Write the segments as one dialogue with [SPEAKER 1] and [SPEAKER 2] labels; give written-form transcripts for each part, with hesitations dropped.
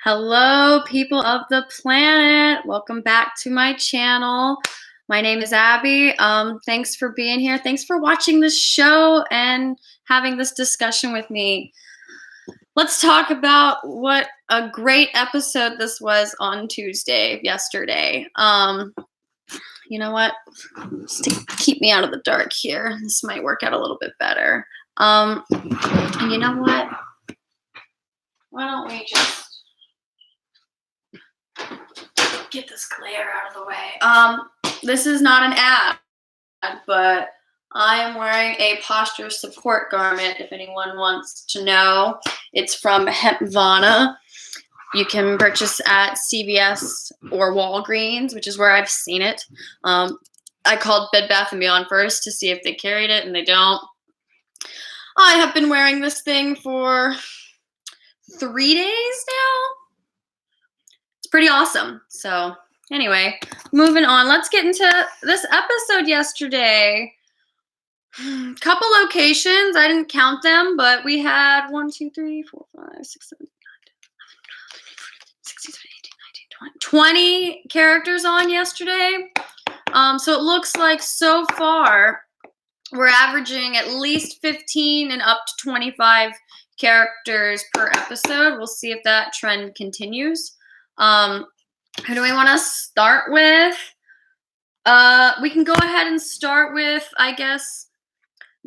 [SPEAKER 1] Hello, people of the planet. Welcome back to my channel. My name is Abby. Thanks for being here. Thanks for watching this show and having this discussion with me. Let's talk about what a great episode this was on Tuesday, yesterday. You know what? Just to keep me out of the dark here. This might work out a little bit better. And you know what? Why don't we just get this glare out of the way. This is not an ad, but I am wearing a posture support garment, if anyone wants to know. It's from Hempvana. You can purchase at CVS or Walgreens, which is where I've seen it. I called Bed Bath & Beyond first to see if they carried it, and they don't. I have been wearing this thing for 3 days now. Pretty awesome. So anyway, moving on. Let's get into this episode yesterday. Couple locations. I didn't count them, but we had 1, 2, 3, 4, 5, 6, 7, 8, 9, 16, 17, 18, 19, 20 characters on yesterday. So it looks like so far we're averaging at least 15 and up to 25 characters per episode. We'll see if that trend continues. Who do we want to start with? We can go ahead and start with, I guess,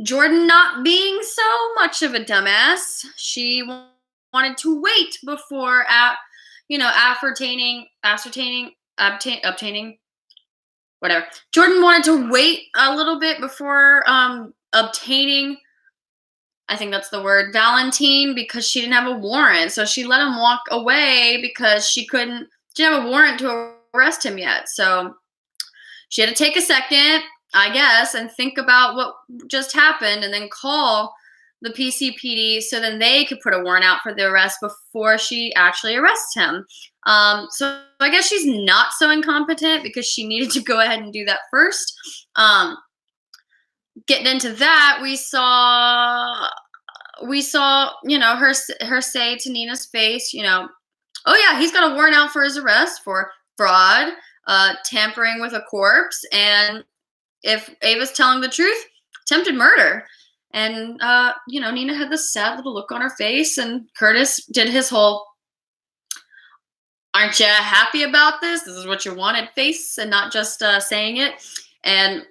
[SPEAKER 1] Jordan not being so much of a dumbass. She wanted to wait before, obtaining, whatever. Jordan wanted to wait a little bit before obtaining, I think that's the word, Valentine, because she didn't have a warrant. So she let him walk away because she didn't have a warrant to arrest him yet. So she had to take a second, I guess, and think about what just happened and then call the PCPD so then they could put a warrant out for the arrest before she actually arrests him. So I guess she's not so incompetent because she needed to go ahead and do that first. Getting into that, we saw, her say to Nina's face, oh yeah, he's got a warrant out for his arrest for fraud, tampering with a corpse, and if Ava's telling the truth, attempted murder. And, Nina had this sad little look on her face, and Curtis did his whole, aren't you happy about this? This is what you wanted face, and not just saying it. And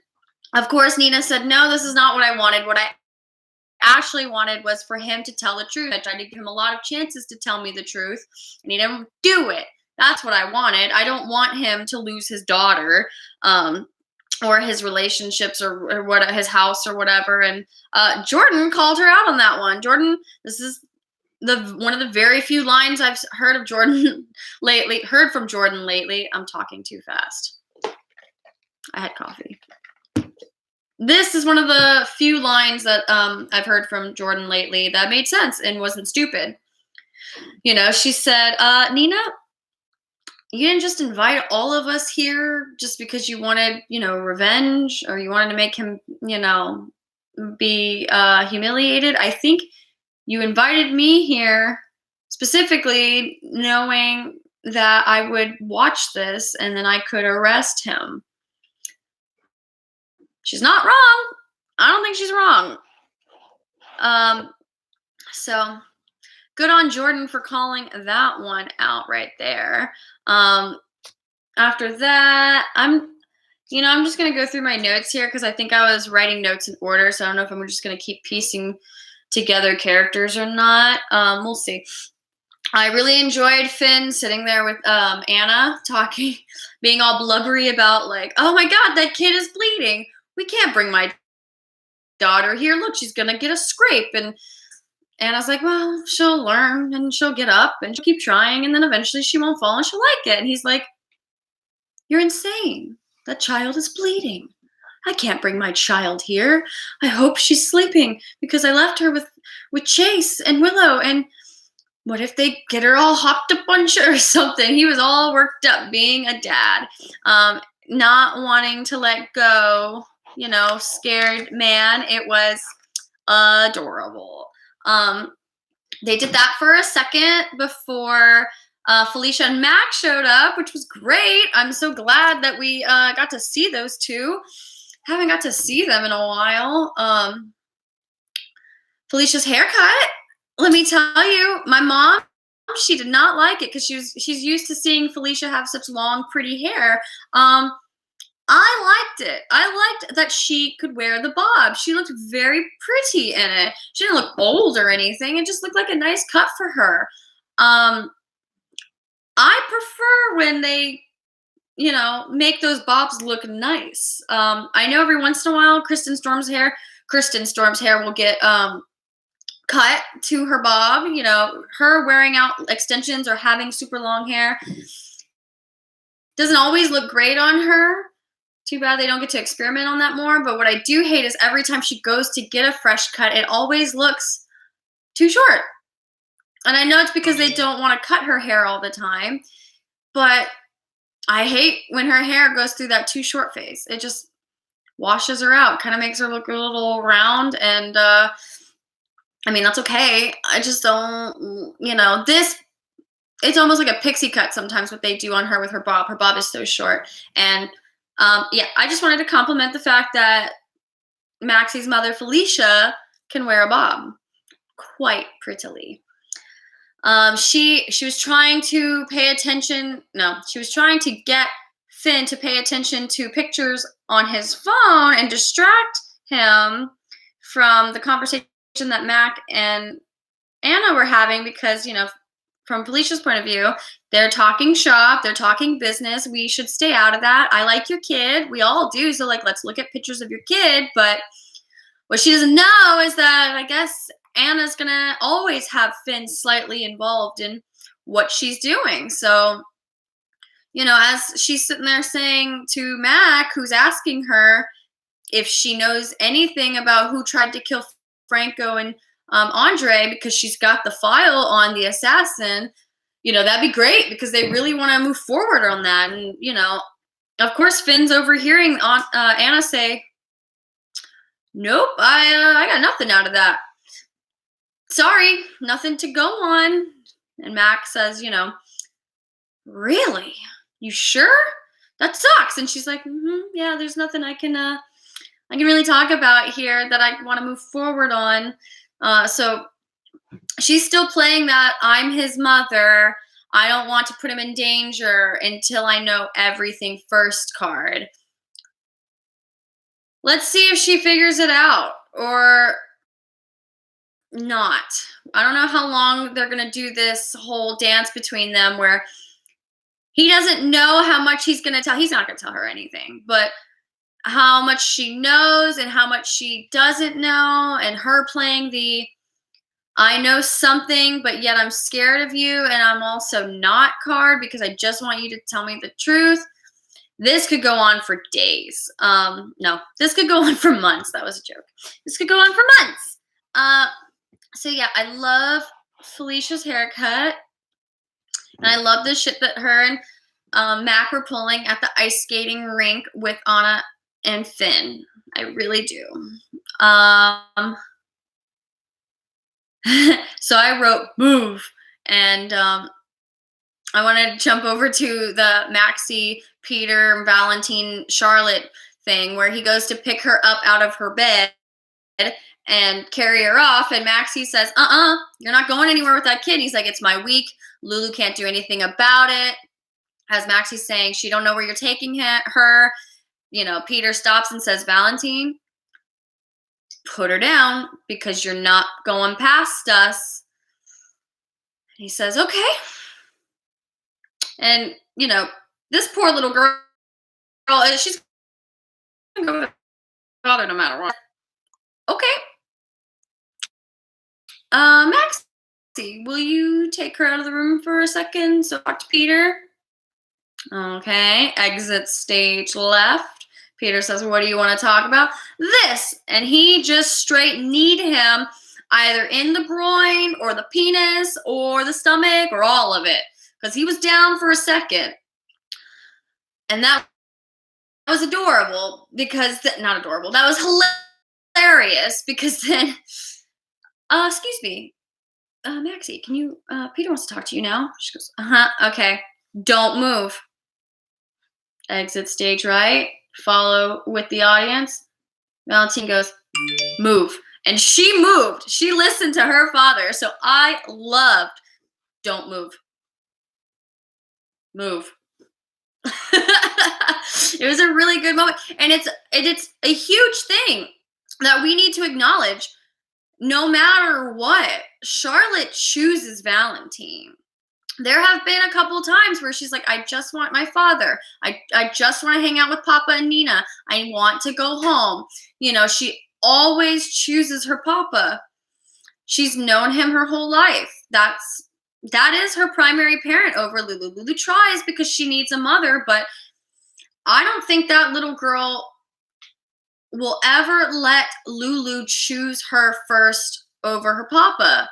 [SPEAKER 1] of course, Nina said, no, this is not what I wanted. What I actually wanted was for him to tell the truth. I tried to give him a lot of chances to tell me the truth, and he didn't do it. That's what I wanted. I don't want him to lose his daughter, or his relationships, or what, his house or whatever. And Jordan called her out on that one. Jordan, this is one of the very few lines I've heard of Jordan lately. Heard from Jordan lately. I'm talking too fast. I had coffee. This is one of the few lines that I've heard from Jordan lately that made sense and wasn't stupid. She said, Nina, you didn't just invite all of us here just because you wanted, revenge, or you wanted to make him, be humiliated. I think you invited me here specifically knowing that I would watch this and then I could arrest him. She's not wrong. I don't think she's wrong. So good on Jordan for calling that one out right there. After that, I'm just going to go through my notes here because I think I was writing notes in order. So I don't know if I'm just going to keep piecing together characters or not. We'll see. I really enjoyed Finn sitting there with Anna talking, being all blubbery about like, oh my God, that kid is bleeding. We can't bring my daughter here. Look, she's going to get a scrape. And Anna's like, well, she'll learn and she'll get up and she'll keep trying. And then eventually she won't fall and she'll like it. And he's like, you're insane. That child is bleeding. I can't bring my child here. I hope she's sleeping because I left her with Chase and Willow. And what if they get her all hopped up on or something? He was all worked up being a dad, not wanting to let go. Scared man. It was adorable. They did that for a second before Felicia and Mac showed up, which was great. I'm so glad that we got to see those two. Haven't got to see them in a while. Felicia's haircut, let me tell you, my mom, she did not like it because she's used to seeing Felicia have such long, pretty hair. I liked it. I liked that she could wear the bob. She looked very pretty in it. She didn't look old or anything. It just looked like a nice cut for her. I prefer when they, make those bobs look nice. I know every once in a while, Kristen Storm's hair will get cut to her bob. Her wearing out extensions or having super long hair doesn't always look great on her. Too bad they don't get to experiment on that more. But what I do hate is every time she goes to get a fresh cut, it always looks too short. And I know it's because they don't want to cut her hair all the time, but I hate when her hair goes through that too short phase. It just washes her out, kind of makes her look a little round. And that's okay. I just don't, it's almost like a pixie cut sometimes what they do on her with her bob. Her bob is so short. And I just wanted to compliment the fact that Maxie's mother, Felicia, can wear a bob quite prettily. She was trying to pay attention. No, she was trying to get Finn to pay attention to pictures on his phone and distract him from the conversation that Mac and Anna were having because, from Felicia's point of view, they're talking shop, they're talking business. We should stay out of that. I like your kid. We all do. So, let's look at pictures of your kid. But what she doesn't know is that I guess Anna's going to always have Finn slightly involved in what she's doing. So, as she's sitting there saying to Mac, who's asking her if she knows anything about who tried to kill Franco and Andre, because she's got the file on the assassin, that'd be great because they really want to move forward on that. And, of course, Finn's overhearing Anna say, nope, I got nothing out of that. Sorry, nothing to go on. And Mac says, really? You sure? That sucks. And she's like, yeah, there's nothing I can really talk about here that I want to move forward on. So she's still playing that I'm his mother. I don't want to put him in danger until I know everything first card. Let's see if she figures it out or not. I don't know how long they're going to do this whole dance between them where he doesn't know how much he's going to tell. He's not going to tell her anything, but how much she knows and how much she doesn't know, and her playing the I know something, but yet I'm scared of you, and I'm also not card because I just want you to tell me the truth. This could go on for days. No, this could go on for months. That was a joke. This could go on for months. So yeah, I love Felicia's haircut, and I love the shit that her and Mac were pulling at the ice skating rink with Anna and Finn. I really do. So I wrote move, and I wanted to jump over to the Maxie, Peter, Valentine, Charlotte thing where he goes to pick her up out of her bed and carry her off, and Maxie says, you're not going anywhere with that kid. He's like, it's my week. Lulu can't do anything about it. As Maxie's saying, she don't know where you're taking her. Peter stops and says, Valentine, put her down because you're not going past us. And he says, okay. And, this poor little girl, she's going to go with her father no matter what. Okay. Maxie, will you take her out of the room for a second? So talk to Peter. Okay. Exit stage left. Peter says, what do you want to talk about? This. And he just straight kneed him either in the groin or the penis or the stomach or all of it. Because he was down for a second. And that was adorable because, not adorable, that was hilarious because then, excuse me, Maxie, can you, Peter wants to talk to you now. She goes, okay. Don't move. Exit stage right. Follow with the audience. Valentine goes, move. And she moved. She listened to her father. So I loved don't move. Move. It was a really good moment. And it's a huge thing that we need to acknowledge. No matter what, Charlotte chooses Valentine. There have been a couple times where she's like, I just want my father. I just want to hang out with Papa and Nina. I want to go home. You know, she always chooses her Papa. She's known him her whole life. That is her primary parent over Lulu. Lulu tries because she needs a mother, but I don't think that little girl will ever let Lulu choose her first over her Papa,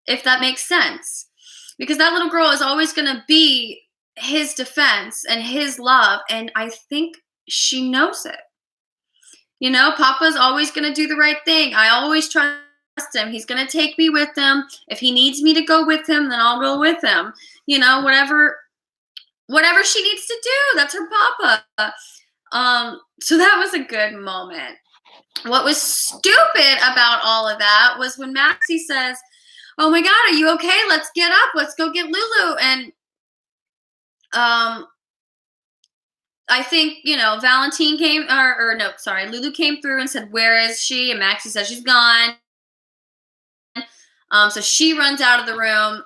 [SPEAKER 1] if that makes sense. Because that little girl is always going to be his defense and his love, and I think she knows it. You know, Papa's always going to do the right thing. I always trust him. He's going to take me with him. If he needs me to go with him, then I'll go with him. You know, whatever she needs to do, that's her Papa. So that was a good moment. What was stupid about all of that was when Maxie says, oh my God, are you okay? Let's get up. Let's go get Lulu. And I think, you know, Valentine came, Lulu came through and said, where is she? And Maxie says she's gone. So she runs out of the room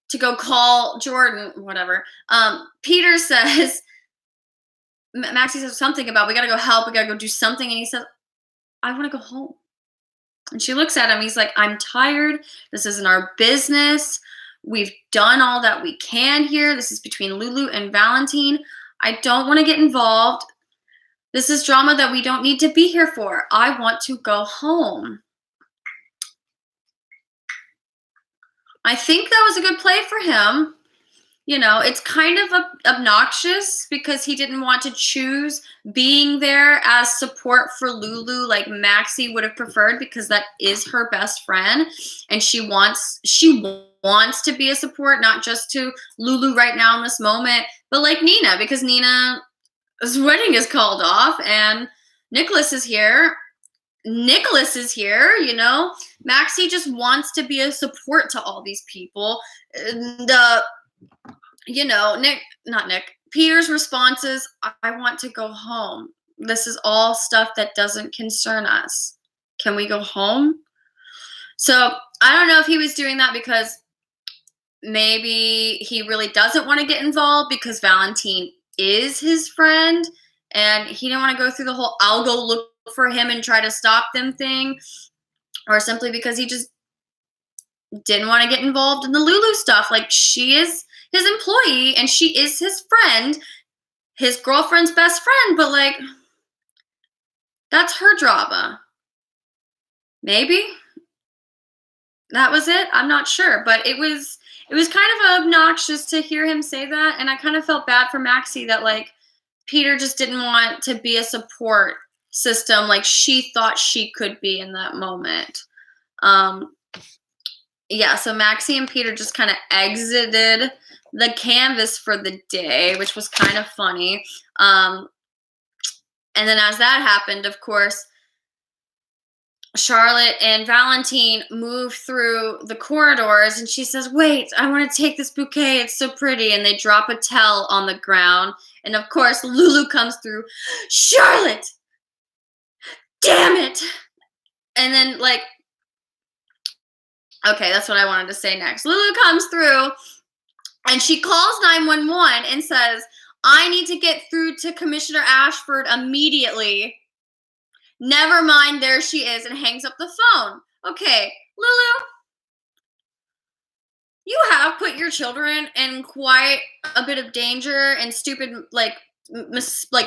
[SPEAKER 1] to go call Jordan, whatever. Peter says, Maxie says something about, we got to go help. We got to go do something. And he says, I want to go home. And she looks at him. He's like, I'm tired. This isn't our business. We've done all that we can here. This is between Lulu and Valentine. I don't want to get involved. This is drama that we don't need to be here for. I want to go home. I think that was a good play for him. You know, it's kind of obnoxious because he didn't want to choose being there as support for Lulu like Maxie would have preferred, because that is her best friend and she wants to be a support, not just to Lulu right now in this moment, but like Nina, because Nina's wedding is called off and Nicholas is here, you know. Maxie just wants to be a support to all these people. You know, Peter's response is, I want to go home. This is all stuff that doesn't concern us. Can we go home? So I don't know if he was doing that because maybe he really doesn't want to get involved because Valentine is his friend and he didn't want to go through the whole I'll go look for him and try to stop them thing, or simply because he just didn't want to get involved in the Lulu stuff. Like, she is his employee and she is his friend, his girlfriend's best friend, but like, that's her drama. Maybe that was it. I'm not sure, but it was kind of obnoxious to hear him say that. And I kind of felt bad for Maxie that like Peter just didn't want to be a support system like she thought she could be in that moment. Yeah, so Maxie and Peter just kind of exited the canvas for the day, which was kind of funny. And then as that happened, of course, Charlotte and Valentine move through the corridors and she says, wait, I want to take this bouquet. It's so pretty. And they drop a towel on the ground. And of course, Lulu comes through. Charlotte! Damn it! And then like, okay, that's what I wanted to say next. Lulu comes through and she calls 911 and says, I need to get through to Commissioner Ashford immediately. Never mind, there she is, and hangs up the phone. Okay, Lulu, you have put your children in quite a bit of danger and stupid like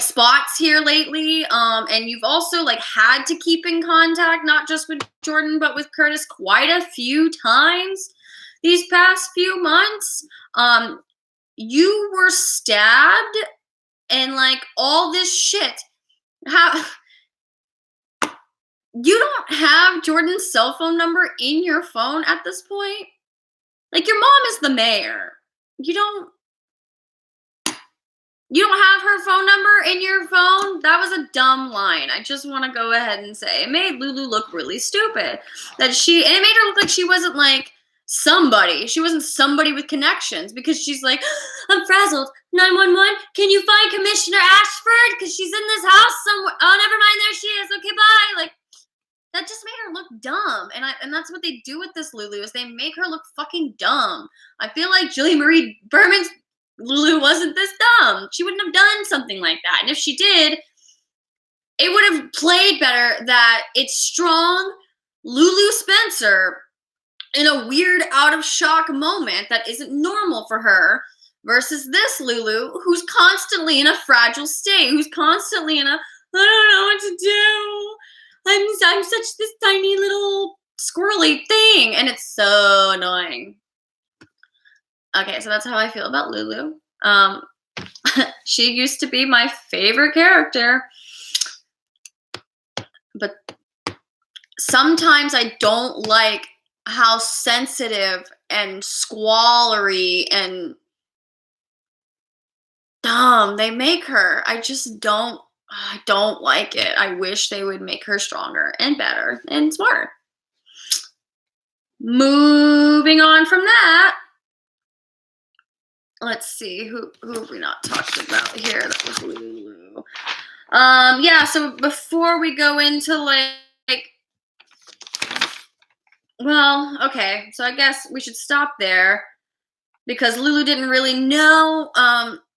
[SPEAKER 1] spots here lately. And you've also like had to keep in contact, not just with Jordan, but with Curtis quite a few times these past few months. You were stabbed and like all this shit. you don't have Jordan's cell phone number in your phone at this point? Like, your mom is the mayor. You don't have her phone number in your phone? That was a dumb line. I just want to go ahead and say it made Lulu look really stupid. And it made her look like she wasn't like somebody. She wasn't somebody with connections, because she's like, I'm frazzled. 911, can you find Commissioner Ashford? Because she's in this house somewhere. Oh, never mind. There she is. Okay, bye. Like, that just made her look dumb. And that's what they do with this Lulu, is they make her look fucking dumb. I feel like Julie Marie Berman's Lulu wasn't this dumb. She wouldn't have done something like that. And if she did, it would have played better that it's strong Lulu Spencer in a weird out of shock moment that isn't normal for her, versus this Lulu who's constantly in a fragile state, who's constantly in a, I don't know what to do. I'm such this tiny little squirrely thing, and it's so annoying. Okay, so that's how I feel about Lulu. She used to be my favorite character, but sometimes I don't like how sensitive and squallery and dumb they make her. I don't like it. I wish they would make her stronger and better and smarter. Moving on from that, let's see, who have we not talked about here? That was Lulu. Yeah, so before we go into like, well, okay, so I guess we should stop there, because Lulu didn't really know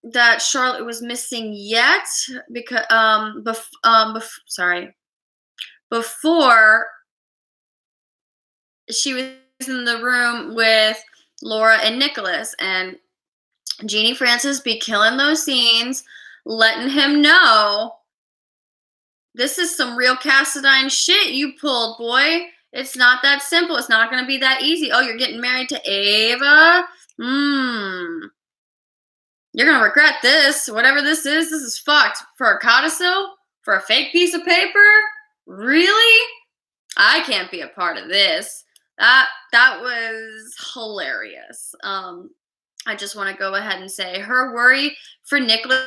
[SPEAKER 1] that Charlotte was missing yet, because before she was in the room with Laura and Nicholas, and Jeannie Francis be killing those scenes, letting him know, this is some real Cassadine shit you pulled, boy. It's not that simple. It's not going to be that easy. Oh, you're getting married to Ava? You're going to regret this. Whatever this is fucked. For a codicil? For a fake piece of paper? Really? I can't be a part of this. That was hilarious. I just want to go ahead and say her worry for Nicholas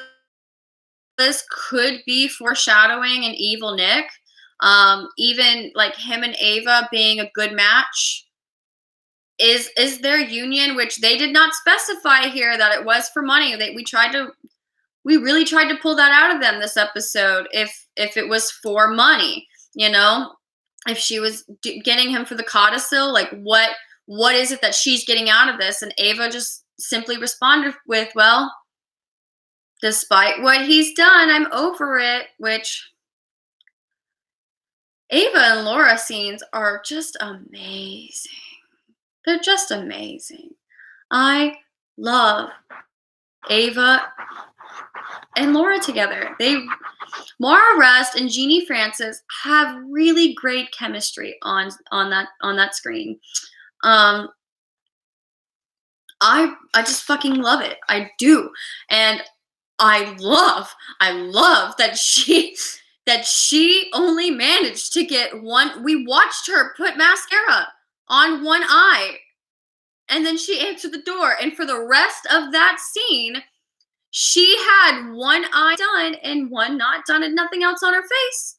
[SPEAKER 1] could be foreshadowing an evil Nick. Even like him and Ava being a good match is their union, which they did not specify here that it was for money. We really tried to pull that out of them this episode. If it was for money, if she was getting him for the codicil, like what is it that she's getting out of this? And Ava just simply responded with, well, despite what he's done, I'm over it, which Ava and Laura scenes are just amazing. They're just amazing. I love Ava and Laura together. Mara Rest and Jeannie Francis have really great chemistry on that screen. I just fucking love it. I do. And I love that she only managed to get one. We watched her put mascara on one eye, and then she answered the door. And for the rest of that scene, she had one eye done and one not done, and nothing else on her face.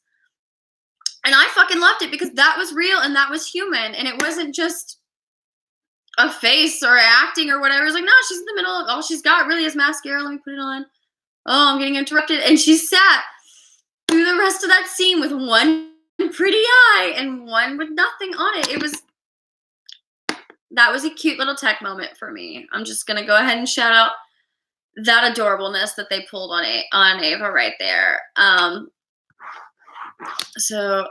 [SPEAKER 1] And I fucking loved it, because that was real and that was human, and it wasn't just a face or acting or whatever. It's like, no, she's in the middle. All she's got really is mascara. Let me put it on. Oh, I'm getting interrupted. And she sat through the rest of that scene with one pretty eye and one with nothing on it. That was a cute little tech moment for me. I'm just going to go ahead and shout out that adorableness that they pulled on Ava right there. So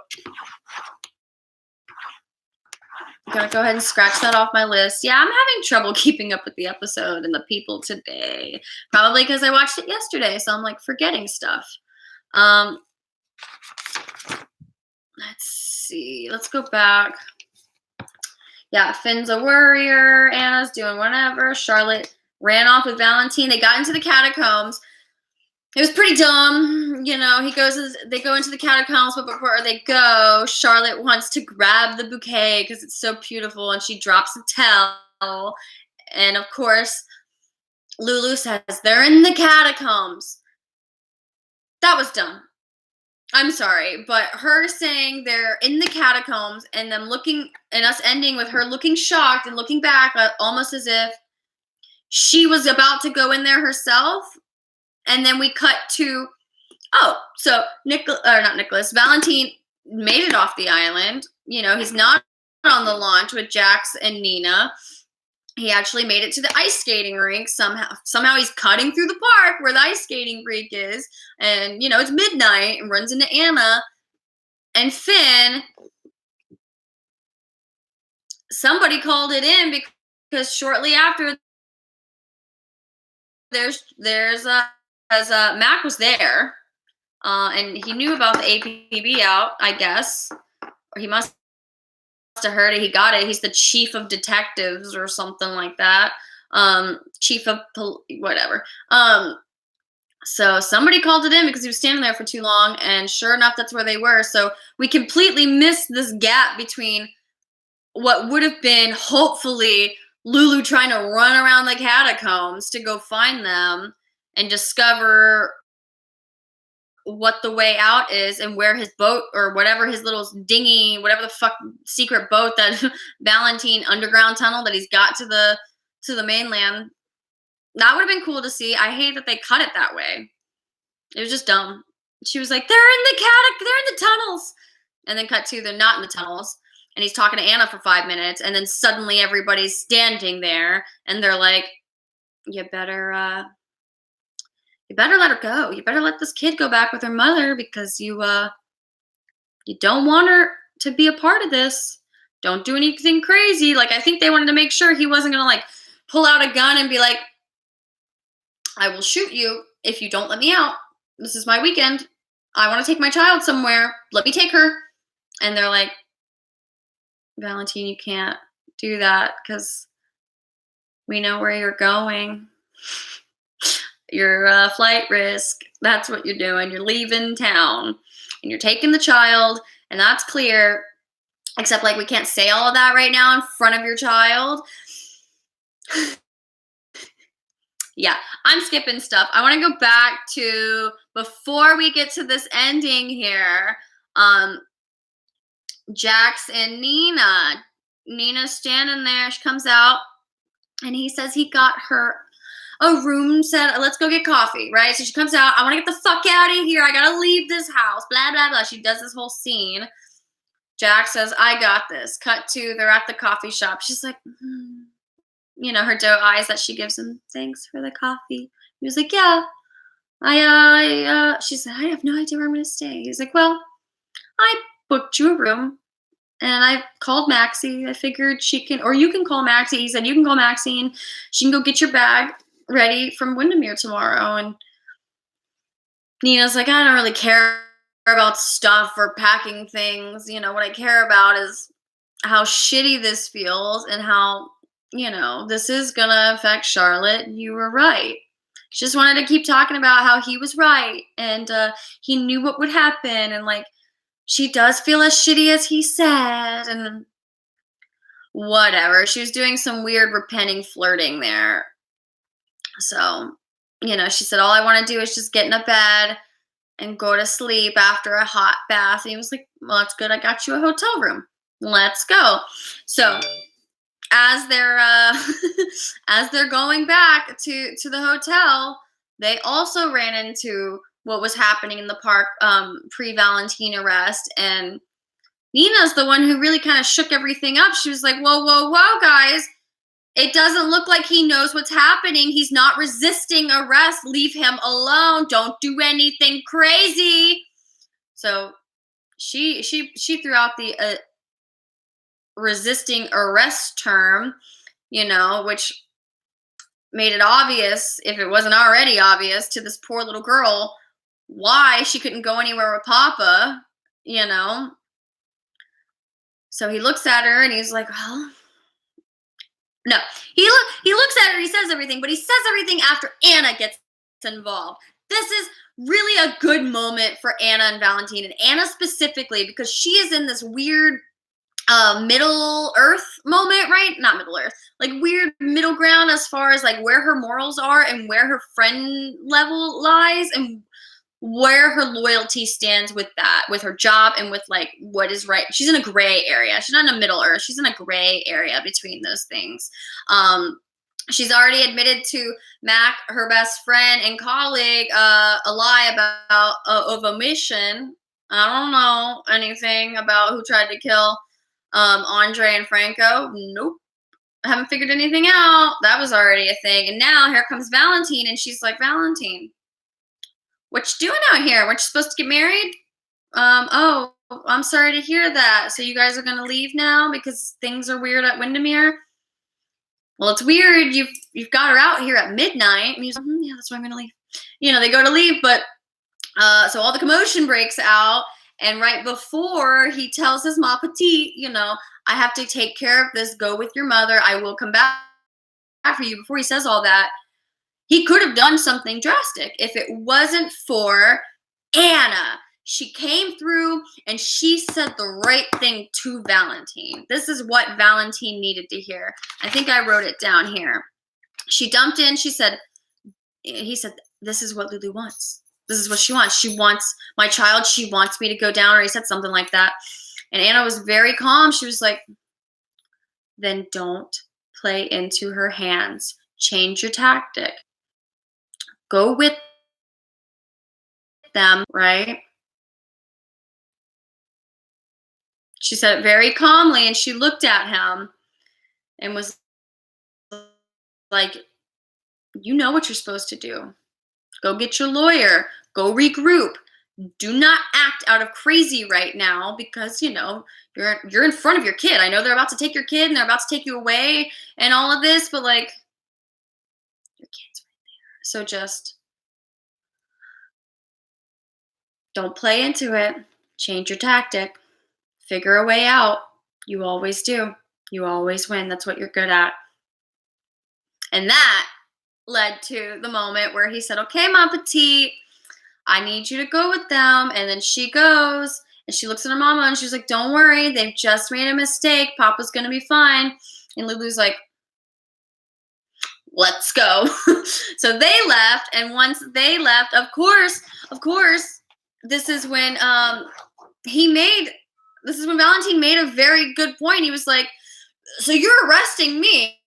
[SPEAKER 1] I'm going to go ahead and scratch that off my list. Yeah, I'm having trouble keeping up with the episode and the people today. Probably because I watched it yesterday, so I'm like forgetting stuff. Let's see. Let's go back. Yeah, Finn's a worrier. Anna's doing whatever. Charlotte ran off with Valentine. They got into the catacombs. it was pretty dumb. They go into the catacombs, but before they go, Charlotte wants to grab the bouquet because it's so beautiful, and she drops a towel. And of course, Lulu says they're in the catacombs. That was dumb. I'm sorry, but her saying they're in the catacombs and them looking, and us ending with her looking shocked and looking back, almost as if she was about to go in there herself. And then we cut to, so not Nicholas, Valentine made it off the island. He's not on the launch with Jax and Nina. He actually made it to the ice skating rink somehow he's cutting through the park where the ice skating rink is, and it's midnight, and runs into Anna and Finn. Somebody called it in because shortly after Mac was there, and he knew about the APB out, I guess, or he must have heard it. He got it. He's the chief of detectives or something like that. Chief of whatever. So somebody called it in because he was standing there for too long, and sure enough, that's where they were. So we completely missed this gap between what would have been hopefully Lulu trying to run around the catacombs to go find them and discover what the way out is and where his boat or whatever, his little dinghy, whatever the fuck secret boat that Valentine underground tunnel that he's got to the mainland. That would have been cool to see. I hate that they cut it that way. It was just dumb. She was like, they're in the tunnels. And then cut to, they're not in the tunnels. And he's talking to Anna for 5 minutes, and then suddenly everybody's standing there, and they're like, you better let her go. You better let this kid go back with her mother because you don't want her to be a part of this. Don't do anything crazy. Like, I think they wanted to make sure he wasn't going to, like, pull out a gun and be like, I will shoot you if you don't let me out. This is my weekend. I want to take my child somewhere. Let me take her. And they're like, Valentine, you can't do that because we know where you're going. You're a flight risk. That's what you're doing. You're leaving town and you're taking the child, and that's clear. Except, like, we can't say all of that right now in front of your child. Yeah, I'm skipping stuff. I want to go back to before we get to this ending here. Jax and Nina. Nina's standing there. She comes out, and he says he got her a room set. Let's go get coffee, right? So she comes out. I want to get the fuck out of here. I gotta leave this house. Blah, blah, blah. She does this whole scene. Jax says, I got this. Cut to, they're at the coffee shop. She's like, her doe eyes that she gives him. Thanks for the coffee. He was like, yeah. She said, I have no idea where I'm going to stay. He's like, well, I booked you a room, and I called Maxie. I figured she can, or you can call Maxie. He said, you can call Maxie, and she can go get your bag ready from Windermere tomorrow. And Nina's like, I don't really care about stuff or packing things. What I care about is how shitty this feels and how, this is going to affect Charlotte. You were right. She just wanted to keep talking about how he was right, and he knew what would happen, and, like, she does feel as shitty as he said, and whatever. She was doing some weird repenting flirting there. So, she said, all I want to do is just get in a bed and go to sleep after a hot bath. And he was like, well, that's good. I got you a hotel room. Let's go. So as they're going back to the hotel, they also ran into what was happening in the park pre-Valentine arrest. And Nina's the one who really kind of shook everything up. She was like, whoa, whoa, whoa, guys. It doesn't look like he knows what's happening. He's not resisting arrest. Leave him alone. Don't do anything crazy. So she threw out the resisting arrest term, which made it obvious, if it wasn't already obvious, to this poor little girl why she couldn't go anywhere with Papa, So he looks at her and he's like, well, no, he looks at her, he says everything, but he says everything after Anna gets involved. this is really a good moment for Anna and Valentine, and Anna specifically, because she is in this weird Middle Earth moment, right? Not Middle Earth, like weird middle ground as far as like where her morals are and where her friend level lies and where her loyalty stands with that, with her job and with like what is right. She's in a gray area. She's not in a Middle Earth. She's in a gray area between those things. She's already admitted to Mac, her best friend and colleague, a lie about of omission. I don't know anything about who tried to kill Andre and Franco. Nope. I haven't figured anything out. That was already a thing. And now here comes Valentine, and she's like, Valentine, what you doing out here? Weren't you supposed to get married? Oh, I'm sorry to hear that. So you guys are going to leave now because things are weird at Windermere? Well, it's weird. You've got her out here at midnight. And he's like, yeah, that's why I'm going to leave. You know, they go to leave, but so all the commotion breaks out. And right before he tells his ma petite, you know, I have to take care of this. Go with your mother. I will come back for you. Before he says all that, he could have done something drastic if it wasn't for Anna. She came through and she said the right thing to Valentine. This is what Valentine needed to hear. I think I wrote it down here. She dumped in. He said, this is what Lulu wants. This is what she wants. She wants my child. She wants me to go down, or he said something like that. And Anna was very calm. She was like, then don't play into her hands. Change your tactic. Go with them, right? She said it very calmly, and she looked at him and was like, you know what you're supposed to do. Go get your lawyer. Go regroup. Do not act out of crazy right now because, you know, you're in front of your kid. I know they're about to take your kid and they're about to take you away and all of this, but like, your kid's right there. So just don't play into it. Change your tactic. Figure a way out. You always do. You always win. That's what you're good at. And that led to the moment where he said, okay, ma petite, I need you to go with them. And then she goes and she looks at her mama and she's like, don't worry. They've just made a mistake. Papa's going to be fine. And Lulu's like, let's go. So they left. And once they left, of course, this is when Valentine made a very good point. He was like, so you're arresting me.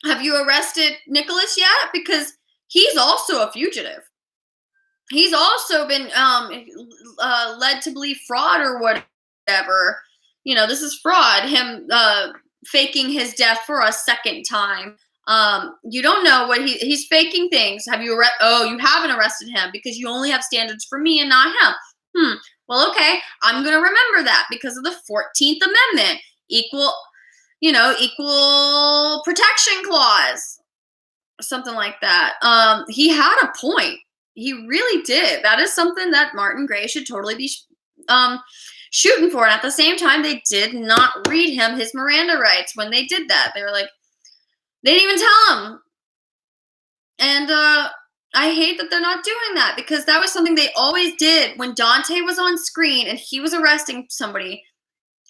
[SPEAKER 1] Have you arrested Nicholas yet? Because he's also a fugitive. He's also been led to believe fraud or whatever. You know, this is fraud. Him faking his death for a second time. You don't know what he's faking things. You haven't arrested him because you only have standards for me and not him. Well, okay, I'm going to remember that because of the 14th Amendment. Equal protection clause. Something like that. He had a point. He really did. That is something that Martin Gray should totally be shooting for. And at the same time, they did not read him his Miranda rights when they did that. They were like, they didn't even tell him. And I hate that they're not doing that because that was something they always did when Dante was on screen and he was arresting somebody.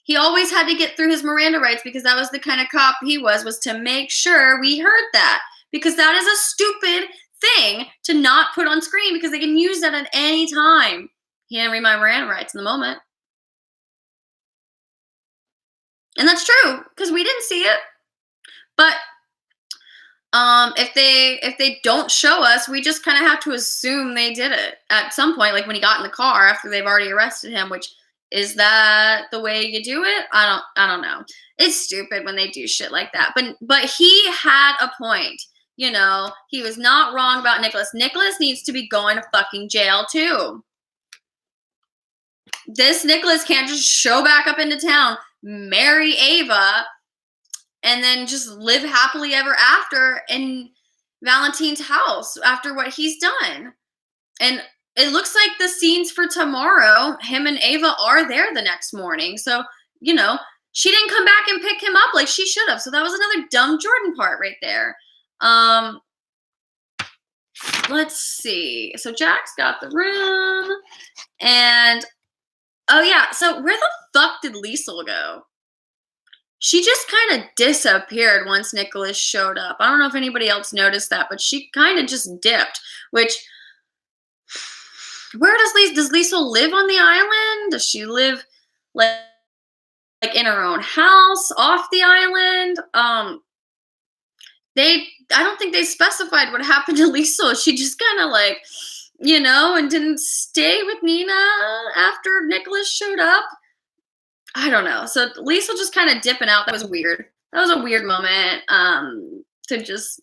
[SPEAKER 1] He always had to get through his Miranda rights because that was the kind of cop he was to make sure we heard that. Because that is a stupid thing to not put on screen because they can use that at any time. He didn't read my Miranda rights in the moment. And that's true because we didn't see it. But if they don't show us, we just kind of have to assume they did it at some point, like when he got in the car after they've already arrested him, which is that the way you do it? I don't know. It's stupid when they do shit like that. But he had a point. You know, he was not wrong about Nicholas. Nicholas needs to be going to fucking jail too. This Nicholas can't just show back up into town, marry Ava, and then just live happily ever after in Valentine's house after what he's done. And it looks like the scenes for tomorrow, him and Ava are there the next morning. So, you know, she didn't come back and pick him up like she should have. So that was another dumb Jordan part right there. let's see. So Jax got the room, and oh yeah. So where the fuck did Liesel go? She just kind of disappeared once Nicholas showed up. I don't know if anybody else noticed that, but she kind of just dipped. Which, where does Liesel live on the island? Does she live like in her own house off the island? I don't think they specified what happened to Liesel. She just kind of like, and didn't stay with Nina after Nicholas showed up. I don't know. So Liesel just kind of dipping out. That was weird. That was a weird moment. To just,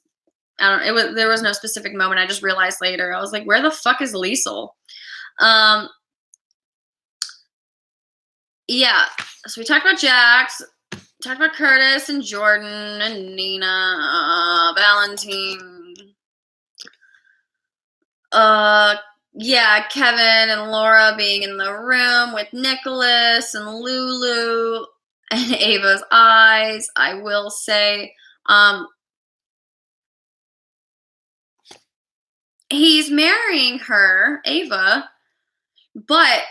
[SPEAKER 1] there was no specific moment. I just realized later. I was like, where the fuck is Liesel? Yeah. So we talked about Jax, talked about Curtis and Jordan and Nina, Valentine. Yeah, Kevin and Laura being in the room with Nicholas and Lulu and Ava's eyes. I will say, he's marrying her, Ava, but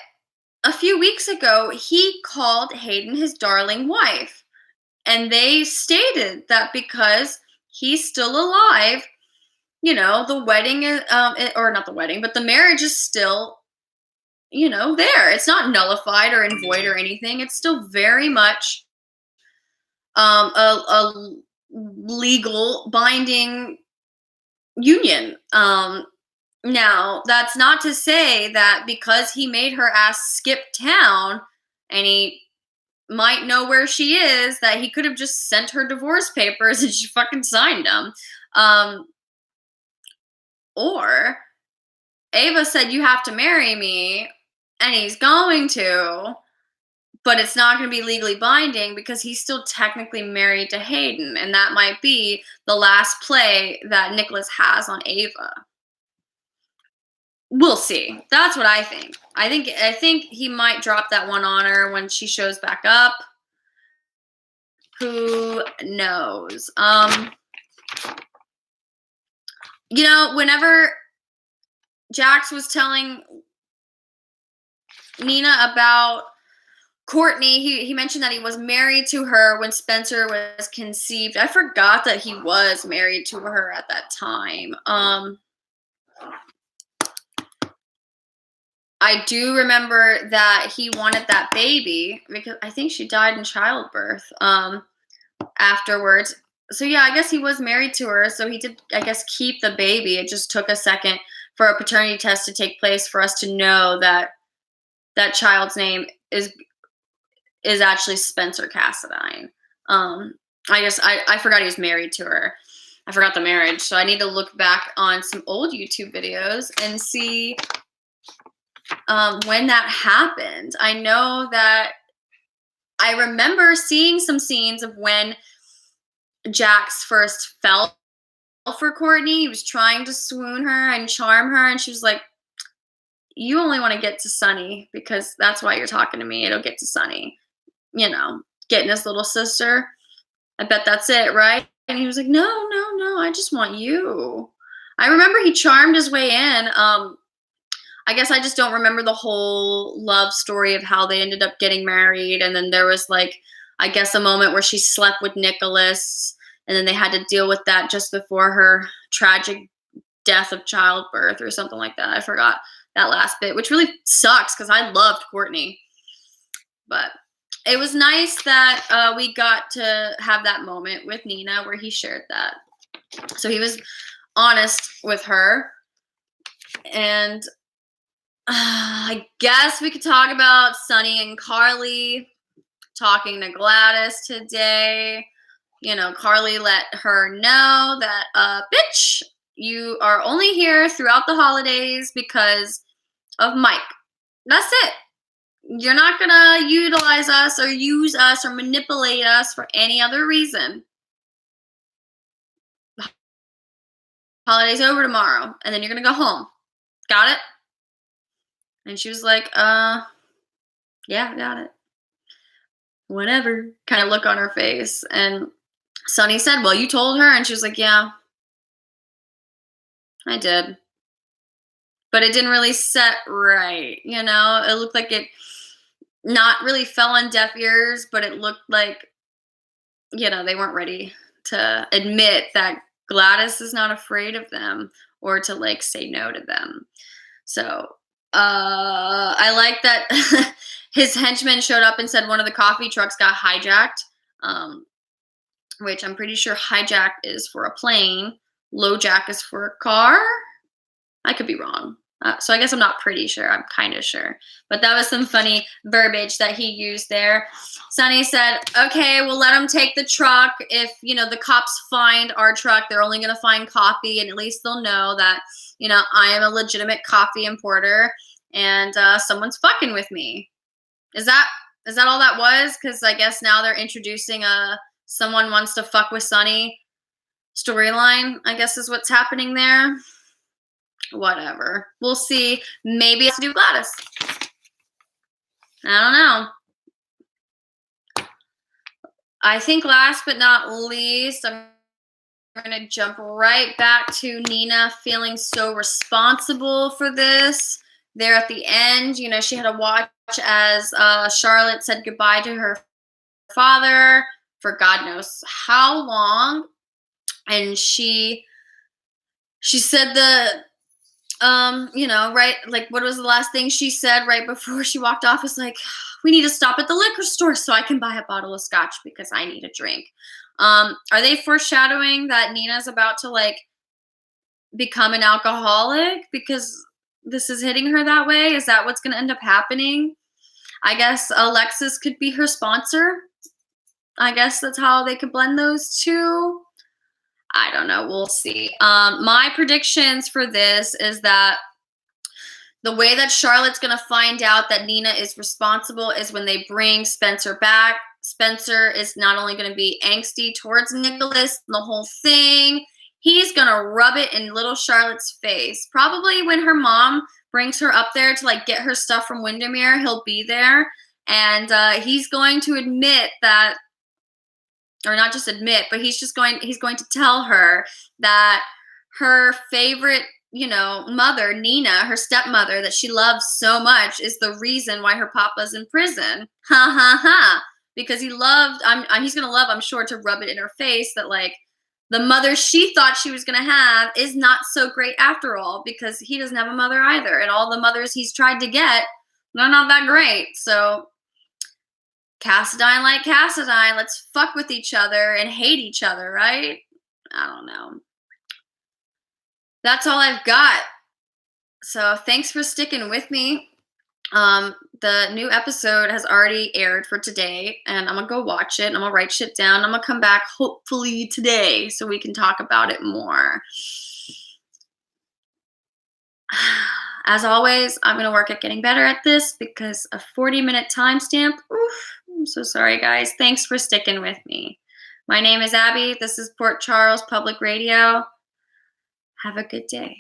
[SPEAKER 1] a few weeks ago, he called Hayden his darling wife. And they stated that because he's still alive, the wedding is, or not the wedding, but the marriage is still, there. It's not nullified or in void or anything. It's still very much a legal binding union. Now, that's not to say that because he made her ass skip town and he might know where she is, that he could have just sent her divorce papers and she fucking signed them. Or Ava said, you have to marry me, and he's going to, but it's not going to be legally binding because he's still technically married to Hayden, and that might be the last play that Nicholas has on Ava. We'll see. That's what I think. I think he might drop that one on her when she shows back up. Who knows? Whenever Jax was telling Nina about Courtney, he mentioned that he was married to her when Spencer was conceived. I forgot that he was married to her at that time. I do remember that he wanted that baby because I think she died in childbirth afterwards. So yeah, I guess he was married to her. So he did, I guess, keep the baby. It just took a second for a paternity test to take place for us to know that that child's name is actually Spencer Cassadine. I forgot he was married to her. I forgot the marriage. So I need to look back on some old YouTube videos and see when that happened. I know that I remember seeing some scenes of when Jax first fell for Courtney. He was trying to swoon her and charm her, and she was like, you only want to get to Sunny because that's why you're talking to me. It'll get to Sunny. Getting his little sister. I bet that's it, right? And he was like, no, I just want you. I remember he charmed his way in. I guess I just don't remember the whole love story of how they ended up getting married. And then there was I guess a moment where she slept with Nicholas, and then they had to deal with that just before her tragic death of childbirth or something like that. I forgot that last bit, which really sucks because I loved Courtney. But it was nice that we got to have that moment with Nina where he shared that. So he was honest with her. And I guess we could talk about Sunny and Carly talking to Gladys today. Carly let her know that, bitch, you are only here throughout the holidays because of Mike. That's it. You're not going to utilize us or use us or manipulate us for any other reason. Holiday's over tomorrow, and then you're going to go home. Got it? And she was like, yeah, got it. Whatever. Kind of look on her face. And Sunny said, well, you told her? And she was like, yeah, I did. but it didn't really set right, you know? It looked like it not really fell on deaf ears, but it looked like, you know, they weren't ready to admit that Gladys is not afraid of them or to like say no to them. So I like that his henchman showed up and said one of the coffee trucks got hijacked, which I'm pretty sure hijack is for a plane, LoJack is for a car. I could be wrong. So I guess I'm not pretty sure. I'm kind of sure. But that was some funny verbiage that he used there. Sonny said, okay, we'll let them take the truck. If, you know, the cops find our truck, they're only going to find coffee. And at least they'll know that, you know, I am a legitimate coffee importer and someone's fucking with me. Is that all that was? Because I guess now they're introducing a someone wants to fuck with Sonny storyline, I guess is what's happening there. Whatever. We'll see. Maybe it's to do Gladys. I don't know. I think last but not least, I'm going to jump right back to Nina feeling so responsible for this. There at the end, you know, she had to watch as Charlotte said goodbye to her father for God knows how long. And she said you know, right, like what was the last thing she said right before she walked off was like, we need to stop at the liquor store so I can buy a bottle of scotch because I need a drink. Are they foreshadowing that Nina's about to like become an alcoholic because this is hitting her that way? Is that what's going to end up happening? I guess Alexis could be her sponsor. I guess that's how they could blend those two. I don't know. We'll see. My predictions for this is that the way that Charlotte's going to find out that Nina is responsible is when they bring Spencer back. Spencer is not only going to be angsty towards Nicholas, the whole thing, he's going to rub it in little Charlotte's face. Probably when her mom brings her up there to like get her stuff from Windermere, he'll be there. And he's going to admit that, or not just admit, but he's going to tell her that her favorite, you know, mother, Nina, her stepmother that she loves so much is the reason why her papa's in prison. Ha ha ha. Because he's going to love, I'm sure, to rub it in her face that like the mother she thought she was going to have is not so great after all, because he doesn't have a mother either. And all the mothers he's tried to get, they're not that great. So Cassadine like Cassadine, let's fuck with each other and hate each other, right? I don't know. That's all I've got. So thanks for sticking with me. The new episode has already aired for today, and I'm gonna go watch it. I'm gonna write shit down. I'm gonna come back hopefully today so we can talk about it more. As always, I'm gonna work at getting better at this because a 40-minute timestamp, I'm so sorry, guys. Thanks for sticking with me. My name is Abby. This is Port Charles Public Radio. Have a good day.